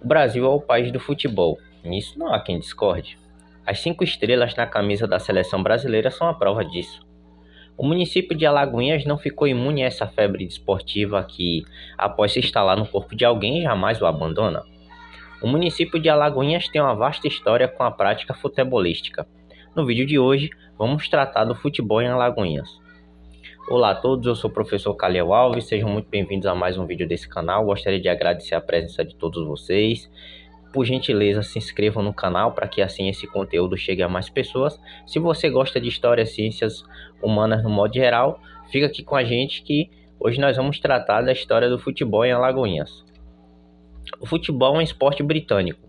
O Brasil é o país do futebol. Nisso não há quem discorde. As 5 estrelas na camisa da seleção brasileira são a prova disso. O município de Alagoinhas não ficou imune a essa febre desportiva que, após se instalar no corpo de alguém, jamais o abandona. O município de Alagoinhas tem uma vasta história com a prática futebolística. No vídeo de hoje, vamos tratar do futebol em Alagoinhas. Olá a todos, eu sou o professor Calil Alves, sejam muito bem-vindos a mais um vídeo desse canal. Gostaria de agradecer a presença de todos vocês. Por gentileza, se inscrevam no canal para que assim esse conteúdo chegue a mais pessoas. Se você gosta de história e ciências humanas no modo geral, fica aqui com a gente que hoje nós vamos tratar da história do futebol em Alagoinhas. O futebol é um esporte britânico,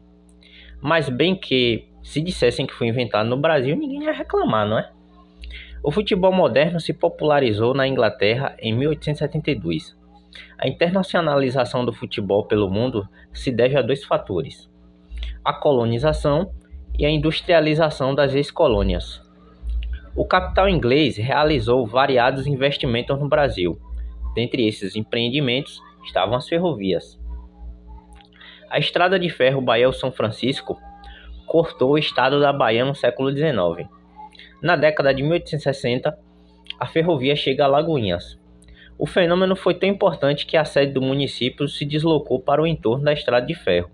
mas bem que se dissessem que foi inventado no Brasil, ninguém ia reclamar, não é? O futebol moderno se popularizou na Inglaterra em 1872. A internacionalização do futebol pelo mundo se deve a 2 fatores: a colonização e a industrialização das ex-colônias. O capital inglês realizou variados investimentos no Brasil. Dentre esses empreendimentos estavam as ferrovias. A estrada de ferro Bahia-São Francisco cortou o estado da Bahia no século XIX. Na década de 1860, a ferrovia chega a Alagoinhas. O fenômeno foi tão importante que a sede do município se deslocou para o entorno da estrada de ferro.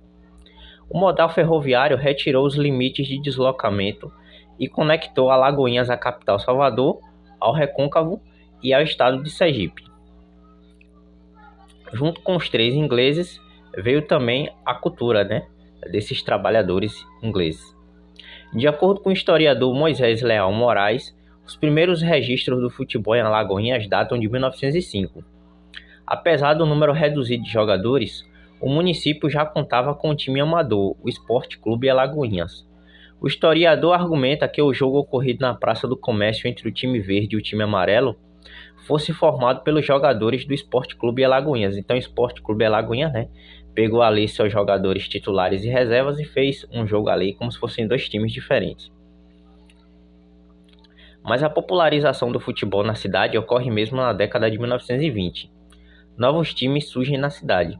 O modal ferroviário retirou os limites de deslocamento e conectou Alagoinhas à capital Salvador, ao Recôncavo e ao estado de Sergipe. Junto com os 3 ingleses, veio também a cultura, desses trabalhadores ingleses. De acordo com o historiador Moisés Leal Moraes, os primeiros registros do futebol em Alagoinhas datam de 1905. Apesar do número reduzido de jogadores, o município já contava com um time amador, o Esporte Clube Alagoinhas. O historiador argumenta que o jogo ocorrido na Praça do Comércio entre o time verde e o time amarelo fosse formado pelos jogadores do Esporte Clube Alagoinhas. Então o Esporte Clube Alagoinhas, pegou ali seus jogadores titulares e reservas e fez um jogo ali como se fossem 2 times diferentes. Mas a popularização do futebol na cidade ocorre mesmo na década de 1920. Novos times surgem na cidade.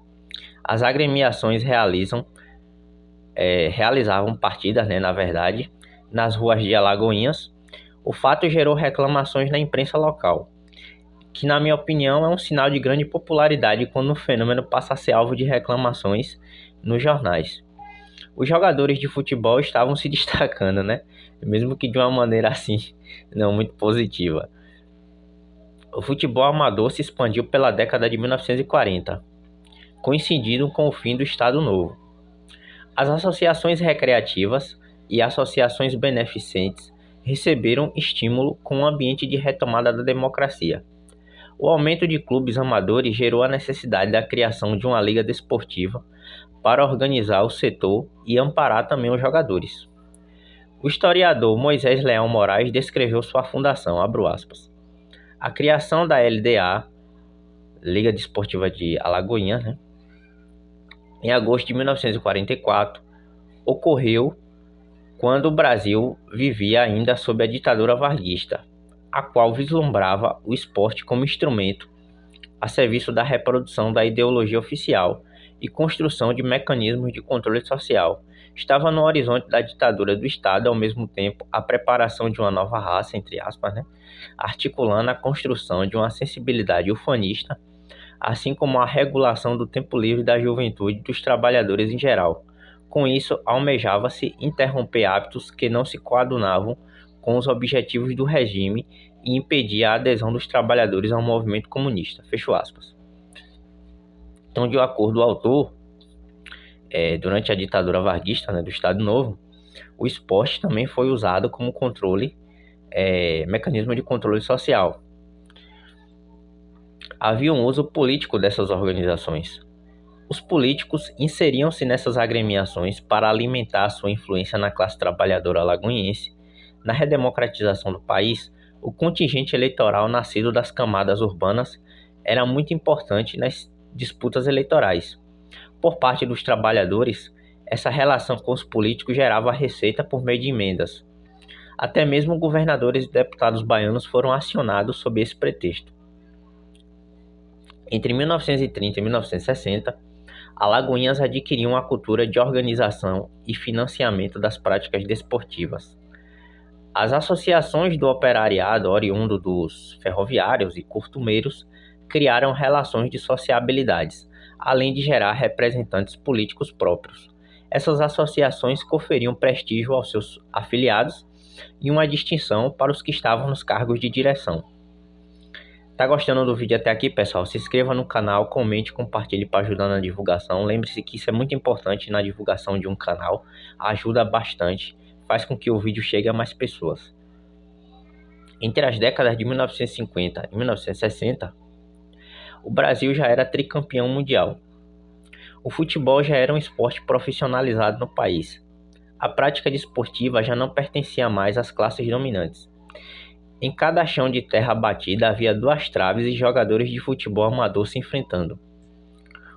As agremiações realizavam partidas, nas ruas de Alagoinhas. O fato gerou reclamações na imprensa local, que na minha opinião é um sinal de grande popularidade quando o fenômeno passa a ser alvo de reclamações nos jornais. Os jogadores de futebol estavam se destacando, mesmo que de uma maneira assim, não muito positiva. O futebol amador se expandiu pela década de 1940, coincidindo com o fim do Estado Novo. As associações recreativas e associações beneficentes receberam estímulo com o ambiente de retomada da democracia. O aumento de clubes amadores gerou a necessidade da criação de uma liga desportiva para organizar o setor e amparar também os jogadores. O historiador Moisés Leal Moraes descreveu sua fundação, abro aspas. A criação da LDA, Liga Desportiva de Alagoinhas, em agosto de 1944, ocorreu quando o Brasil vivia ainda sob a ditadura varguista, a qual vislumbrava o esporte como instrumento a serviço da reprodução da ideologia oficial e construção de mecanismos de controle social. Estava no horizonte da ditadura do Estado, ao mesmo tempo, a preparação de uma nova raça, entre aspas, articulando a construção de uma sensibilidade ufanista, assim como a regulação do tempo livre da juventude dos trabalhadores em geral. Com isso, almejava-se interromper hábitos que não se coadunavam com os objetivos do regime e impedir a adesão dos trabalhadores ao movimento comunista. Fecho aspas. Então, de acordo com o autor, durante a ditadura varguista, do Estado Novo, o esporte também foi usado como mecanismo de controle social. Havia um uso político dessas organizações. Os políticos inseriam-se nessas agremiações para alimentar sua influência na classe trabalhadora alagoinense. Na redemocratização do país, o contingente eleitoral nascido das camadas urbanas era muito importante nas disputas eleitorais. Por parte dos trabalhadores, essa relação com os políticos gerava receita por meio de emendas. Até mesmo governadores e deputados baianos foram acionados sob esse pretexto. Entre 1930 e 1960, Alagoinhas adquiriu uma cultura de organização e financiamento das práticas desportivas. As associações do operariado oriundo dos ferroviários e costumeiros criaram relações de sociabilidades, além de gerar representantes políticos próprios. Essas associações conferiam prestígio aos seus afiliados e uma distinção para os que estavam nos cargos de direção. Tá gostando do vídeo até aqui, pessoal? Se inscreva no canal, comente, compartilhe para ajudar na divulgação. Lembre-se que isso é muito importante na divulgação de um canal, ajuda bastante, faz com que o vídeo chegue a mais pessoas. Entre as décadas de 1950 e 1960, o Brasil já era tricampeão mundial. O futebol já era um esporte profissionalizado no país. A prática desportiva já não pertencia mais às classes dominantes. Em cada chão de terra batida havia duas traves e jogadores de futebol amador se enfrentando.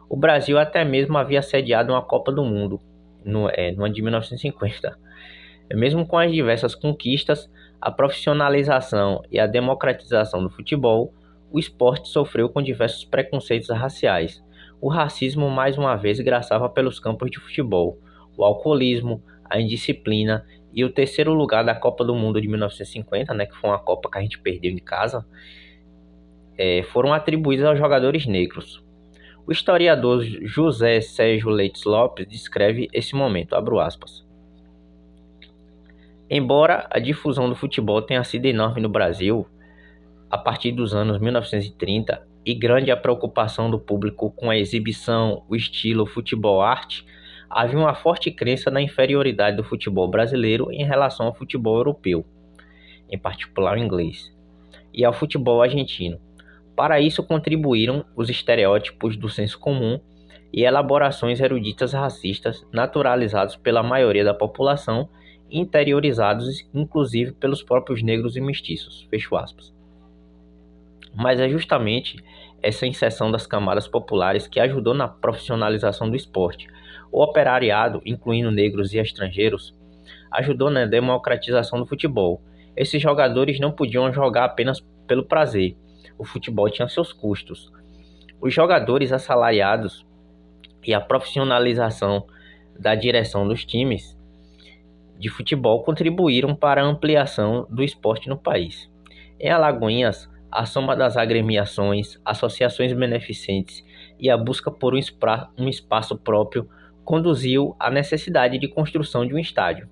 O Brasil até mesmo havia sediado uma Copa do Mundo no ano de 1950. Mesmo com as diversas conquistas, a profissionalização e a democratização do futebol, o esporte sofreu com diversos preconceitos raciais. O racismo mais uma vez graçava pelos campos de futebol. O alcoolismo, a indisciplina e o terceiro lugar da Copa do Mundo de 1950, que foi uma Copa que a gente perdeu em casa, foram atribuídos aos jogadores negros. O historiador José Sérgio Leites Lopes descreve esse momento, abro aspas. Embora a difusão do futebol tenha sido enorme no Brasil, a partir dos anos 1930, e grande a preocupação do público com a exibição, o estilo, o futebol-arte, havia uma forte crença na inferioridade do futebol brasileiro em relação ao futebol europeu, em particular o inglês, e ao futebol argentino. Para isso contribuíram os estereótipos do senso comum e elaborações eruditas racistas naturalizados pela maioria da população, interiorizados inclusive pelos próprios negros e mestiços. Fecho aspas. Mas é justamente essa inserção das camadas populares que ajudou na profissionalização do esporte. O operariado, incluindo negros e estrangeiros, ajudou na democratização do futebol. Esses jogadores não podiam jogar apenas pelo prazer. O futebol tinha seus custos. Os jogadores assalariados e a profissionalização da direção dos times de futebol contribuíram para a ampliação do esporte no país. Em Alagoinhas, a soma das agremiações, associações beneficentes e a busca por um espaço próprio conduziu à necessidade de construção de um estádio.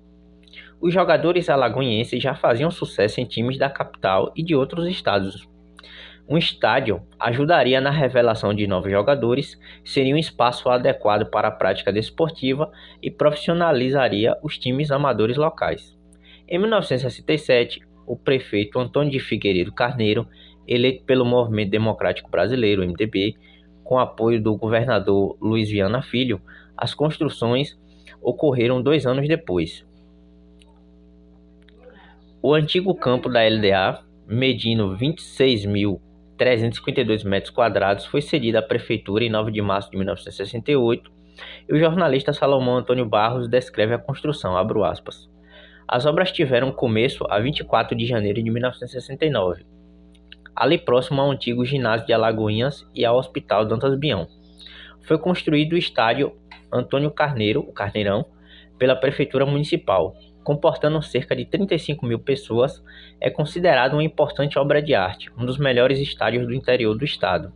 Os jogadores alagoinhenses já faziam sucesso em times da capital e de outros estados. Um estádio ajudaria na revelação de novos jogadores, seria um espaço adequado para a prática desportiva e profissionalizaria os times amadores locais. Em 1967, o prefeito Antônio de Figueiredo Carneiro, eleito pelo Movimento Democrático Brasileiro, MDB, com apoio do governador Luiz Viana Filho, as construções ocorreram 2 anos depois. O antigo campo da LDA, medindo 26.352 metros quadrados, foi cedido à prefeitura em 9 de março de 1968, e o jornalista Salomão Antônio Barros descreve a construção, abro aspas. As obras tiveram começo a 24 de janeiro de 1969, ali próximo ao antigo ginásio de Alagoinhas e ao Hospital Dantas Bião. Foi construído o estádio Antônio Carneiro, o Carneirão, pela Prefeitura Municipal, comportando cerca de 35 mil pessoas. É considerado uma importante obra de arte, um dos melhores estádios do interior do estado.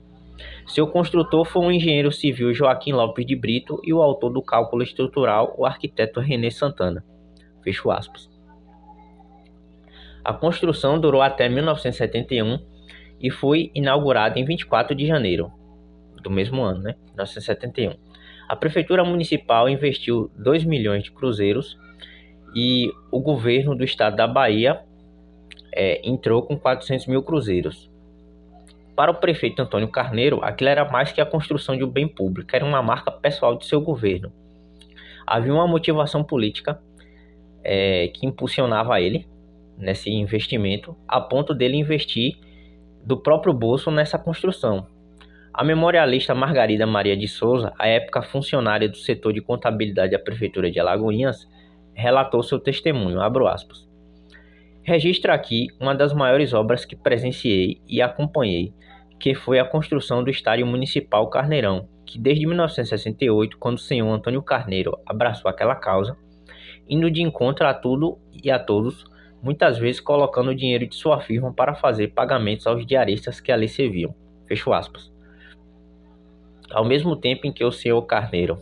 Seu construtor foi o engenheiro civil Joaquim Lopes de Brito e o autor do cálculo estrutural, o arquiteto René Santana. Fecho aspas. A construção durou até 1971 e foi inaugurada em 24 de janeiro do mesmo ano, 1971. A Prefeitura Municipal investiu 2 milhões de cruzeiros e o governo do estado da Bahia entrou com 400 mil cruzeiros. Para o prefeito Antônio Carneiro, aquilo era mais que a construção de um bem público, era uma marca pessoal de seu governo. Havia uma motivação política que impulsionava ele nesse investimento, a ponto dele investir do próprio bolso nessa construção. A memorialista Margarida Maria de Souza, à época funcionária do setor de contabilidade da Prefeitura de Alagoinhas, relatou seu testemunho, abro aspas. Registro aqui uma das maiores obras que presenciei e acompanhei, que foi a construção do Estádio Municipal Carneirão, que desde 1968, quando o senhor Antônio Carneiro abraçou aquela causa, indo de encontro a tudo e a todos, muitas vezes colocando o dinheiro de sua firma para fazer pagamentos aos diaristas que ali serviam. Fecho aspas. Ao mesmo tempo em que o senhor Carneiro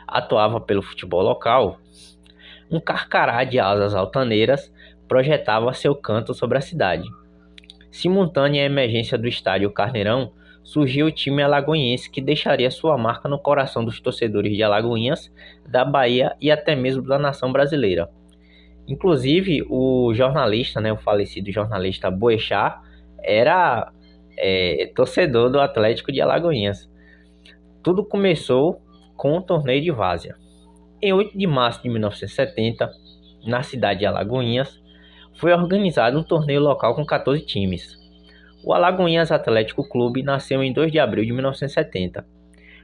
atuava pelo futebol local, um carcará de asas altaneiras projetava seu canto sobre a cidade. Simultânea à emergência do estádio Carneirão, surgiu o time alagoinhense que deixaria sua marca no coração dos torcedores de Alagoinhas, da Bahia e até mesmo da nação brasileira. Inclusive, o jornalista, o falecido jornalista Boechat, era torcedor do Atlético de Alagoinhas. Tudo começou com o torneio de várzea. Em 8 de março de 1970, na cidade de Alagoinhas, foi organizado um torneio local com 14 times. O Alagoinhas Atlético Clube nasceu em 2 de abril de 1970,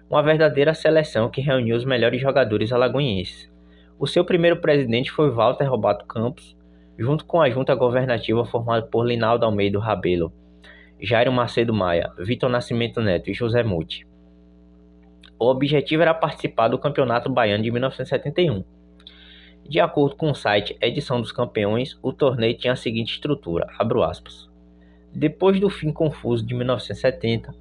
uma verdadeira seleção que reuniu os melhores jogadores alagoinhenses. O seu primeiro presidente foi Walter Robato Campos, junto com a junta governativa formada por Linaldo Almeida Rabelo, Jairo Macedo Maia, Vitor Nascimento Neto e José Muti. O objetivo era participar do Campeonato Baiano de 1971. De acordo com o site Edição dos Campeões, o torneio tinha a seguinte estrutura, abro aspas. Depois do fim confuso de 1970,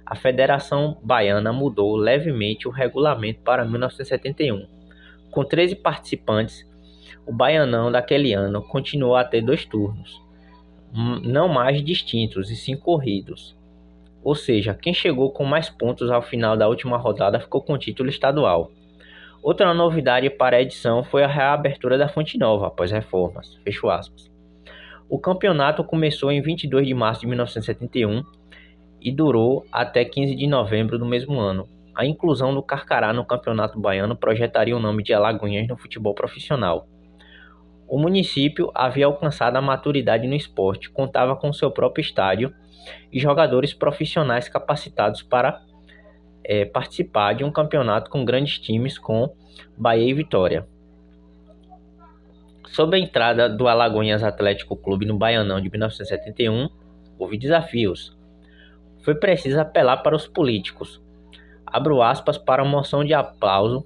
a Federação Baiana mudou levemente o regulamento para 1971. Com 13 participantes, o Baianão daquele ano continuou a ter 2 turnos, não mais distintos e sim corridos. Ou seja, quem chegou com mais pontos ao final da última rodada ficou com o título estadual. Outra novidade para a edição foi a reabertura da Fonte Nova após reformas. Fecho aspas. O campeonato começou em 22 de março de 1971 e durou até 15 de novembro do mesmo ano. A inclusão do Carcará no Campeonato Baiano projetaria o nome de Alagoinhas no futebol profissional. O município havia alcançado a maturidade no esporte, contava com seu próprio estádio e jogadores profissionais capacitados para participar de um campeonato com grandes times como Bahia e Vitória. Sob a entrada do Alagoinhas Atlético Clube no Baianão de 1971, houve desafios. Foi preciso apelar para os políticos. Abro aspas para a moção de aplauso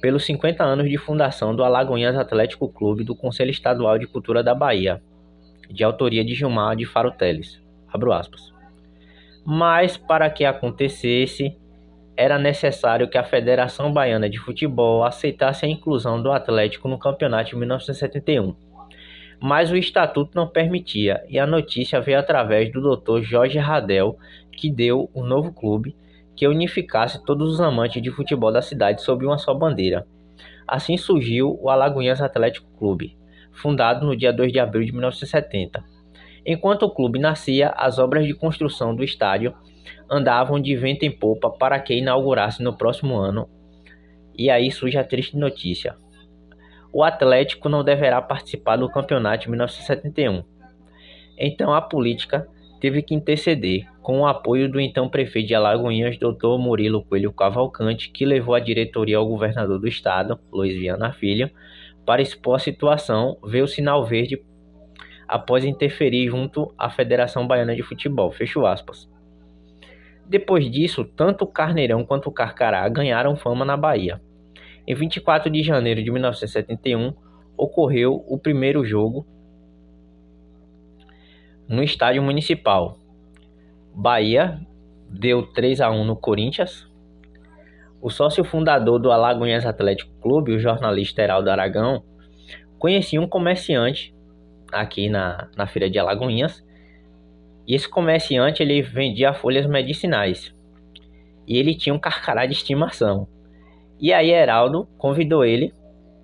pelos 50 anos de fundação do Alagoinhas Atlético Clube do Conselho Estadual de Cultura da Bahia, de autoria de Gilmar de Faro Teles. Abro aspas. Mas para que acontecesse, era necessário que a Federação Baiana de Futebol aceitasse a inclusão do Atlético no campeonato de 1971. Mas o estatuto não permitia, e a notícia veio através do Dr. Jorge Radel, que deu o novo clube, que unificasse todos os amantes de futebol da cidade sob uma só bandeira. Assim surgiu o Alagoinhas Atlético Clube, fundado no dia 2 de abril de 1970. Enquanto o clube nascia, as obras de construção do estádio andavam de vento em popa para que inaugurasse no próximo ano. E aí surge a triste notícia. O Atlético não deverá participar do campeonato de 1971. Então a política teve que interceder, com o apoio do então prefeito de Alagoinhas, Dr. Murilo Coelho Cavalcante, que levou a diretoria ao governador do estado, Luiz Viana Filho, para expor a situação, ver o sinal verde após interferir junto à Federação Baiana de Futebol. Fecho aspas. Depois disso, tanto o Carneirão quanto o Carcará ganharam fama na Bahia. Em 24 de janeiro de 1971, ocorreu o primeiro jogo no estádio municipal. Bahia deu 3-1 no Corinthians. O sócio fundador do Alagoinhas Atlético Clube, o jornalista Heraldo Aragão, conhecia um comerciante aqui na feira de Alagoinhas. E esse comerciante ele vendia folhas medicinais. E ele tinha um carcará de estimação. E aí Heraldo convidou ele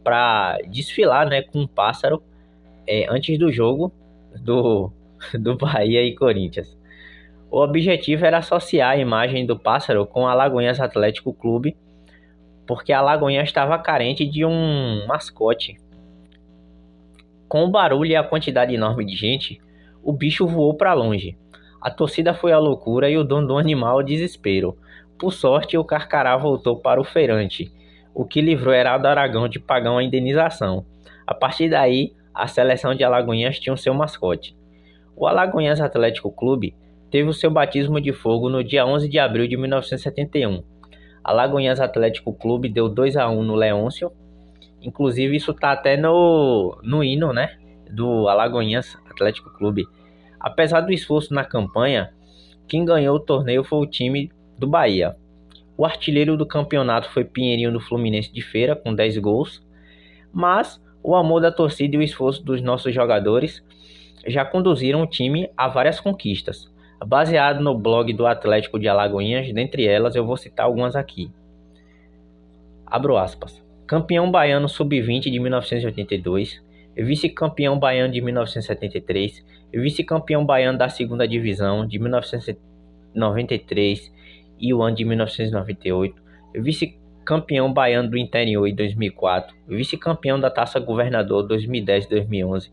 para desfilar, com um pássaro antes do jogo do Bahia e Corinthians. O objetivo era associar a imagem do pássaro com a Alagoinhas Atlético Clube, porque a Alagoinhas estava carente de um mascote. Com o barulho e a quantidade enorme de gente, o bicho voou para longe. A torcida foi à loucura e o dono do animal ao desespero. Por sorte, o Carcará voltou para o feirante, o que livrou Heraldo Aragão de pagar uma indenização. A partir daí, a seleção de Alagoinhas tinha o seu mascote. O Alagoinhas Atlético Clube teve o seu batismo de fogo no dia 11 de abril de 1971. Alagoinhas Atlético Clube deu 2-1 no Leôncio. Inclusive, isso tá até no hino, né, do Alagoinhas Atlético Clube. Apesar do esforço na campanha, quem ganhou o torneio foi o time do Bahia. O artilheiro do campeonato foi Pinheirinho do Fluminense de Feira, com 10 gols. Mas o amor da torcida e o esforço dos nossos jogadores já conduziram o time a várias conquistas. Baseado no blog do Atlético de Alagoinhas, dentre elas eu vou citar algumas aqui. Abro aspas. Campeão baiano sub-20 de 1982, vice-campeão baiano de 1973, vice-campeão baiano da segunda divisão de 1993 e o ano de 1998, vice-campeão baiano do interior em 2004, vice-campeão da Taça Governador 2010 e 2011,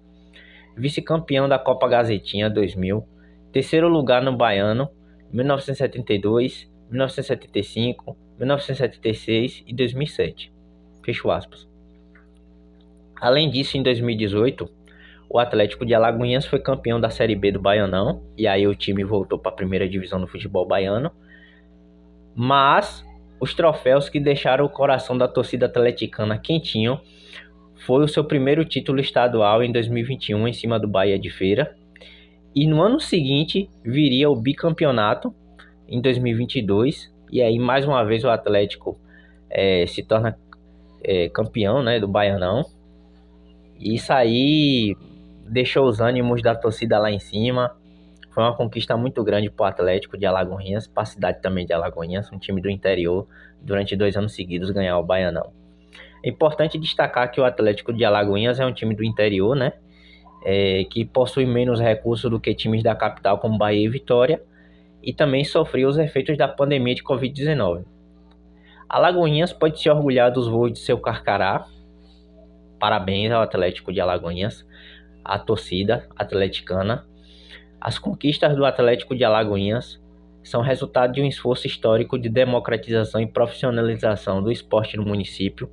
vice-campeão da Copa Gazetinha 2000, terceiro lugar no baiano 1972, 1975, 1976 e 2007. Fecho aspas. Além disso, em 2018, o Atlético de Alagoinhas foi campeão da Série B do Baianão, e aí o time voltou para a primeira divisão do futebol baiano. Mas os troféus que deixaram o coração da torcida atleticana quentinho foi o seu primeiro título estadual em 2021 em cima do Bahia de Feira. E no ano seguinte viria o bicampeonato em 2022, e aí mais uma vez o Atlético se torna campeão, né, do Baianão. E isso aí deixou os ânimos da torcida lá em cima. Foi uma conquista muito grande para o Atlético de Alagoinhas, para a cidade também de Alagoinhas, um time do interior, durante 2 anos seguidos ganhar o Baianão. É importante destacar que o Atlético de Alagoinhas é um time do interior, né, que possui menos recursos do que times da capital como Bahia e Vitória, e também sofreu os efeitos da pandemia de Covid-19. Alagoinhas pode se orgulhar dos voos de seu Carcará. Parabéns ao Atlético de Alagoinhas, à torcida atleticana. As conquistas do Atlético de Alagoinhas são resultado de um esforço histórico de democratização e profissionalização do esporte no município.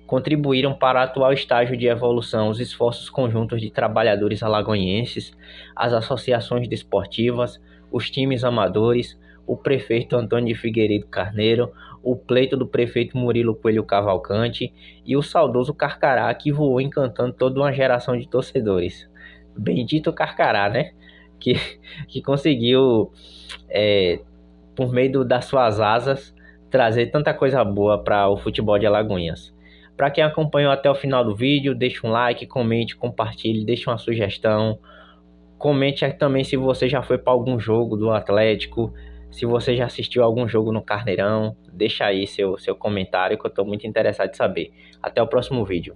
Contribuíram para o atual estágio de evolução os esforços conjuntos de trabalhadores alagoinenses, as associações desportivas, os times amadores, o prefeito Antônio de Figueiredo Carneiro, o pleito do prefeito Murilo Coelho Cavalcante e o saudoso Carcará, que voou encantando toda uma geração de torcedores. Bendito Carcará, né? Que conseguiu, por meio das suas asas, trazer tanta coisa boa para o futebol de Alagoinhas. Para quem acompanhou até o final do vídeo, deixa um like, comente, compartilhe, deixa uma sugestão. Comente aí também se você já foi para algum jogo do Atlético, se você já assistiu algum jogo no Carneirão. Deixa aí seu comentário que eu estou muito interessado em saber. Até o próximo vídeo.